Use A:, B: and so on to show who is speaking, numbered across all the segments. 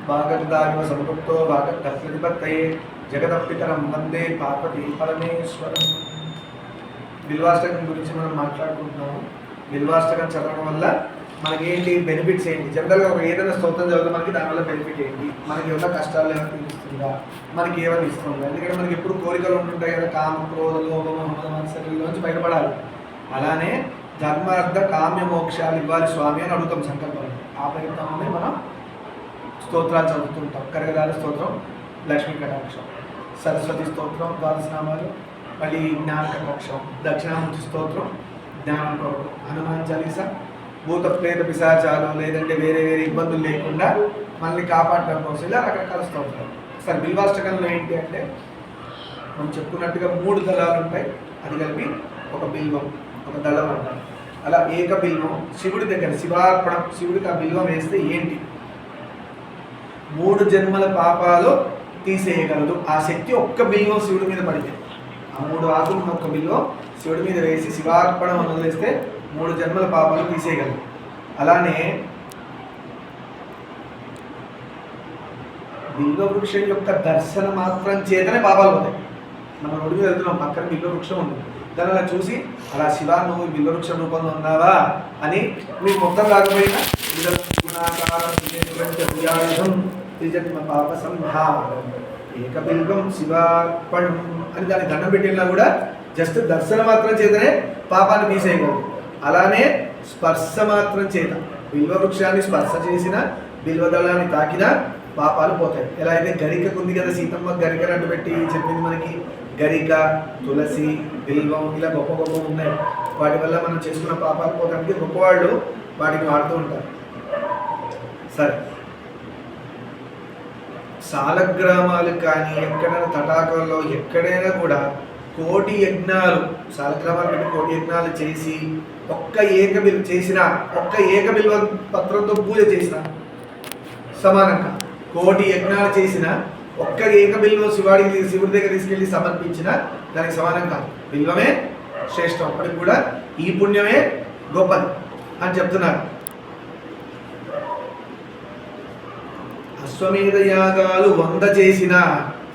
A: వాగర్దానివ సమృప్తో వాగర్ధప్రతిపత్తయే జగదప్పితరం వందే పార్వతీ పరమేశ్వరం. బిల్వాష్టకం గురించి మనం మాట్లాడుకుంటున్నాము. బిల్వాష్టకం చదవడం వల్ల మనకి ఏంటి బెనిఫిట్స్ ఏంటి? జనరల్గా ఒక ఏదైనా స్తోత్రం చదివితే మనకి దానివల్ల బెనిఫిట్ ఏంటి? మనకి ఏమైనా కష్టాలు ఏమైనా తీరుస్తుందా? మనకి ఏమైనా ఇస్తుందా? ఎందుకంటే మనకి ఎప్పుడు కోరికలు ఉంటుంటాయి కదా, కామ క్రోధ లోభం మత్సరంలోంచి బయటపడాలి. అలానే ధర్మార్థ కామ్య మోక్షాలు ఇవ్వాలి స్వామి అని అడుగుతాం సంకల్పంలో. ఆ ప్రయత్నంలోనే మనం స్తోత్రాలు చదువుతుంటాం. కనకదార స్తోత్రం, లక్ష్మీ కటాక్షం, సరస్వతి స్తోత్రం, ద్వాదశనామాలు, మళ్ళీ జ్ఞాన కటాక్షం, దక్షిణామూర్తి స్తోత్రం, జ్ఞానం కొరకు, హనుమాన్ చాలీసా, భూత ప్రేత పిశాచాలు లేదంటే వేరే వేరే ఇబ్బందులు లేకుండా మనల్ని కాపాడడం కోసం ఇలా రకరకాల స్తోత్రాలు. సరే, బిల్వాష్టకంలో ఏంటి అంటే మనం చెప్పుకున్నట్టుగా 3 దళాలు ఉంటాయి. అది కలిపి ఒక బిల్వం, ఒక దళం అంటారు. అలా ఏక బిల్వం శివుడి దగ్గర శివార్పణం, శివుడికి ఆ బిల్వం వేస్తే ఏంటి 3 జన్మల పాపాలు తీసేయగలదు. ఆ శక్తి ఒక్క బిల్వం శివుడి మీద పడితే, ఆ 3 ఆకులను ఒక్క బిల్వం శివుడి మీద వేసి శివార్పణం వదిలేస్తే 3 జన్మల పాపాలు తీసేయగలదు. అలానే బిల్వ వృక్షం యొక్క దర్శన మాత్రం చేతనే పాపాలు పోతాయి. మనం రోడ్డు మీద వెళ్తున్నాం, పక్కన బిల్వ వృక్షం ఉంది, దాన్ని అలా చూసి అలా శివా నువ్వు బిల్వ వృక్షం రూపంలో ఉన్నావా అని మీకు మొత్తం రాకపోయినా పాప సంహారం ఏక బిల్వం శివార్పణం అని దాన్ని దండం పెట్టినా కూడా జస్ట్ దర్శన మాత్రం చేతనే పాపాన్ని తీసేయగలదు. అలానే స్పర్శ మాత్రం చేత బిల్వ వృక్షాన్ని స్పర్శ చేసిన, బిల్వదళాన్ని తాకినా పాపాలు పోతాయి. ఎలా అయితే గరికకు ఉంది కదా, సీతమ్మ గరిక అడ్డు పెట్టి చెప్పింది మనకి. గరిక, తులసి, బిల్వం ఇలా గొప్ప గొప్ప ఉన్నాయి. వాటి వల్ల మనం చేసుకున్న పాపాలు పోతానికి గొప్పవాళ్ళు వాటిని వాడుతూ ఉంటారు. సరే, సాలగ్రామాలు కానీ ఎక్కడైనా తటాకాల్లో ఎక్కడైనా కూడా కోటి యజ్ఞాలు, సాలగ్రామాలు పెట్టి కోటి యజ్ఞాలు చేసి ఒక్క ఏక బిల్వ పత్రంతో పూజ చేసిన సమానంగా, కోటి యజ్ఞాలు చేసిన ఒక్క ఏక బిల్వం శివుడి దగ్గర తీసుకెళ్ళి సమర్పించిన దానికి సమానం కాదు. బిల్వమే శ్రేష్టం. అప్పటికి కూడా ఈ పుణ్యమే గొప్పది అని చెప్తున్నారు. అశ్వమేధ యాగాలు 100 చేసిన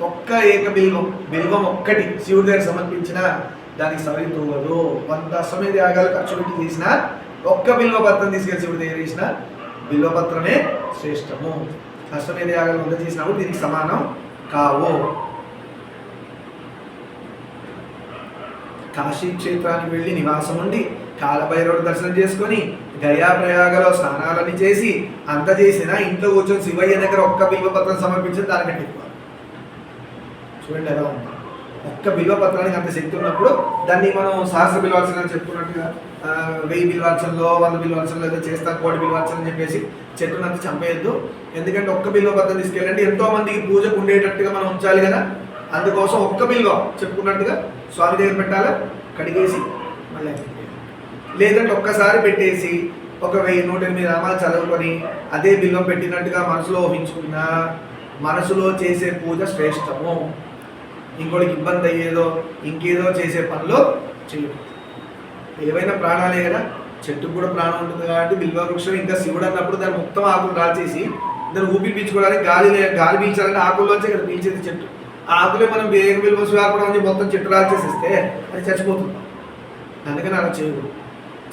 A: ఒక్క ఏక బిల్వం ఒక్కటి శివుడి దగ్గర సమర్పించిన దానికి సరితూవదు. 100 అశ్వమేధ యాగాలు ఖర్చు పెట్టి చేసిన ఒక్క బిల్వపత్రం తీసుకెళ్ళి శివుడి దగ్గర చేసిన బిల్వపత్రమే శ్రేష్టము. అశ్వమేధ యాగాలు 100 చేసినప్పుడు దీనికి సమానం కావు. కాశీ క్షేత్రానికి వెళ్ళి నివాసం ఉండి కాలభైరవుడు దర్శనం చేసుకొని గయా ప్రయాగలో స్నానాలన్నీ చేసి అంత చేసినా ఇంట్లో కూర్చొని శివయ్య దగ్గర ఒక్క బిల్వపత్రం సమర్పించి దానికంటే ఎక్కువ. చూడండి ఎలా ఉంది. ఒక్క బిల్వపత్రానికి అంత శక్తి ఉన్నప్పుడు దాన్ని మనం సహస్ర బిల్వార్చన చెప్పుకున్నట్టుగా 1000 బిల్వార్చనలో 100 బిల్వార్చనలో ఏదో చేస్తా, 1,000 బిల్వార్చన అని చెప్పేసి చెట్టునంత చంపేయద్దు. ఎందుకంటే ఒక్క బిల్వపత్రం తీసుకెళ్ళండి ఎంతో మందికి పూజకు ఉండేటట్టుగా మనం ఉంచాలి కదా. అందుకోసం ఒక్క బిల్వం చెప్పుకున్నట్టుగా స్వామి దగ్గర పెట్టాలా, కడిగేసి మళ్ళీ లేదంటే ఒక్కసారి పెట్టేసి ఒక 1000-108 నామాలు చదువుకొని అదే బిల్వం పెట్టినట్టుగా మనసులో ఊహించుకున్నా మనసులో చేసే పూజ శ్రేష్టము. ఇంకోటికి ఇబ్బంది అయ్యేదో ఇంకేదో చేసే పనిలో చేయదు. ఏవైనా ప్రాణాలే కదా, చెట్టుకు కూడా ప్రాణం ఉంటుంది కాబట్టి బిల్వ వృక్షం ఇంకా శివుడు అన్నప్పుడు దాన్ని మొత్తం ఆకులు రాల్చేసి దాన్ని ఊపిరి పీల్చుకోవడానికి గాలి పీల్చాలంటే ఆకుల్లోంచే ఇక్కడ పీల్చేది చెట్టు. ఆ ఆకులే మనం ఏక బిల్వ శివార్పణం అని మొత్తం చెట్టు రాల్చేసిస్తే అది చచ్చిపోతుంది. అందుకని అలా చేయదు.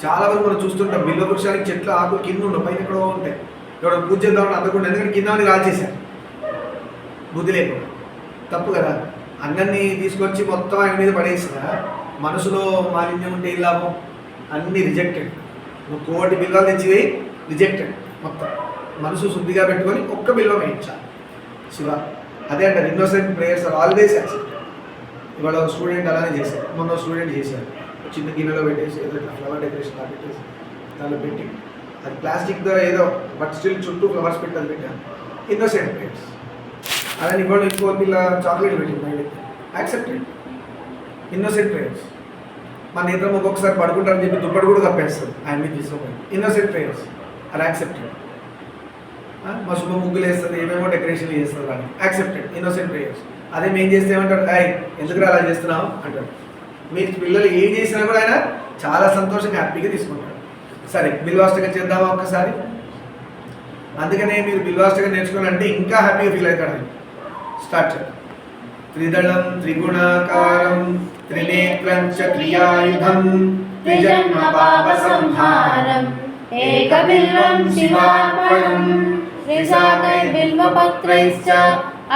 A: చాలా వరకు మనం చూస్తుంటాం బిల్వ వృక్షానికి చెట్లు ఆకులు కింద ఉండవు, పైన ఎక్కడో ఉంటాయి. ఇక్కడ పూజ చేద్దామని అందకుండా, ఎందుకంటే కింద అని రాల్చేశారు బుద్ధి లేకుండా. తప్పు కదా. అన్నీ తీసుకొచ్చి మొత్తం ఆయన మీద పడేసిన మనసులో మాలిన్యం ఉంటే ఏం లాభం? అన్నీ రిజెక్టెడ్. నువ్వు 1,000 బిల్వాలు తెచ్చివేయి, రిజెక్టెడ్. మొత్తం మనసు శుద్ధిగా పెట్టుకొని ఒక్క బిల్వం వేయించాలి శివ. అదే అంటారు innocent prayers are always accepted. ఇవాళ ఒక స్టూడెంట్ అలానే చేశారు. మొన్న స్టూడెంట్ చేశారు, చిన్న గిన్నెలో పెట్టేసి ఏదో ఫ్లవర్ డెకరేషన్ లా పెట్టేసి దానిలో పెట్టి అది ప్లాస్టిక్తో ఏదో బట్ స్టిల్ చుట్టూ ఫ్లవర్స్ పెట్టి అది పెట్టాను. Innocent prayers. అలా ఇవాళ ఇంకో పిల్ల చాక్లెట్ పెట్టింది, యాక్సెప్టెడ్. Innocent prayers. మన నేత్రం ఒక్కొక్కసారి పడుకుంటారని చెప్పి దుప్పటి కూడా కప్పేస్తుంది ఆయన మీద తీసుకోవాలి. Innocent prayers are accepted. మా శుభ ముగ్గులు వేస్తుంది, ఏమేమో డెకరేషన్లు చేస్తుంది కానీ యాక్సెప్టెడ్. Innocent prayers. అదే మేము చేస్తే ఏమంటారు, ఎందుకు అలా చేస్తున్నావు అంటారు. మీ పిల్లలు ఏం చేసినా కూడా ఆయన చాలా సంతోషంగా హ్యాపీగా తీసుకుంటాడు. సరే, బిల్వాష్టకం చేద్దామా ఒక్కసారి. అందుకనే మీరు బిల్వాష్టకం నేర్చుకోవాలంటే ఇంకా హ్యాపీగా ఫీల్ అవుతాడు ఆయన. స్టార్ట్ చేద్దాం. త్రిదళం త్రిగుణాకారం త్రినేత్రం చ త్రియాయుధం
B: త్రిజన్మ పాప సంహారం ఏకబిల్వం శివార్పణం త్రిశాకై బిల్వపత్రైశ్చ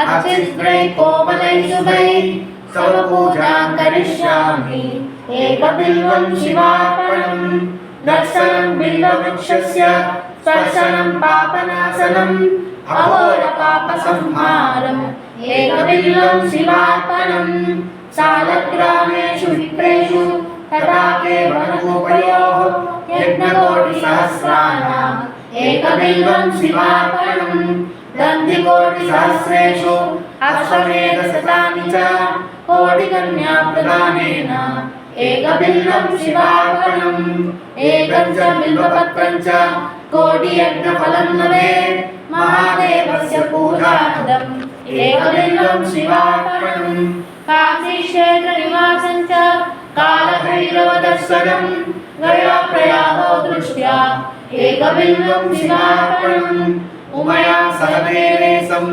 B: అర్చిత్రై కోమలై శుభై తవ పూజాం కరిష్యామి ఏకబిల్వం శివార్పణం దర్శనం బిల్వవృక్షస్య స్పర్శనం పాపనాశనం అఘోర పాప సంహారం ఏకబిల్వం శివార్పణం సాలగ్రామేషు విప్రేషు తటాకే వనగోపయోః యజ్ఞకోటి సహస్రాణాం ఏకబిల్వం శివార్పణం దంతికోటి సహస్రేషు అశ్వమేధ శతాని చ కోటి కన్యా ప్రదానేన ఏకబిల్వం శివార్పణం ఏకం చ బిల్వపత్రం చ కోటి యజ్ఞ ఫలం లభేత్ మహాదేవస్య పూజార్థం ఏకబిల్వం శివార్పణం కాశీ క్షేత్ర నివాసం చ కాలభైరవ దర్శనం గయా ప్రయాగో దృష్ట్యా ఏకబిల్వం శివార్పణం ఉమయా సహదేవేశం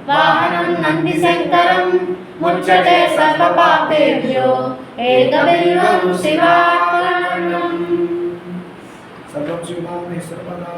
B: వాహనం నందిశంకరం ముచ్చటే సర్వపాపేభ్యో ఏకబిల్వం శివార్పణం.
A: సర్వం శివామి సర్వదా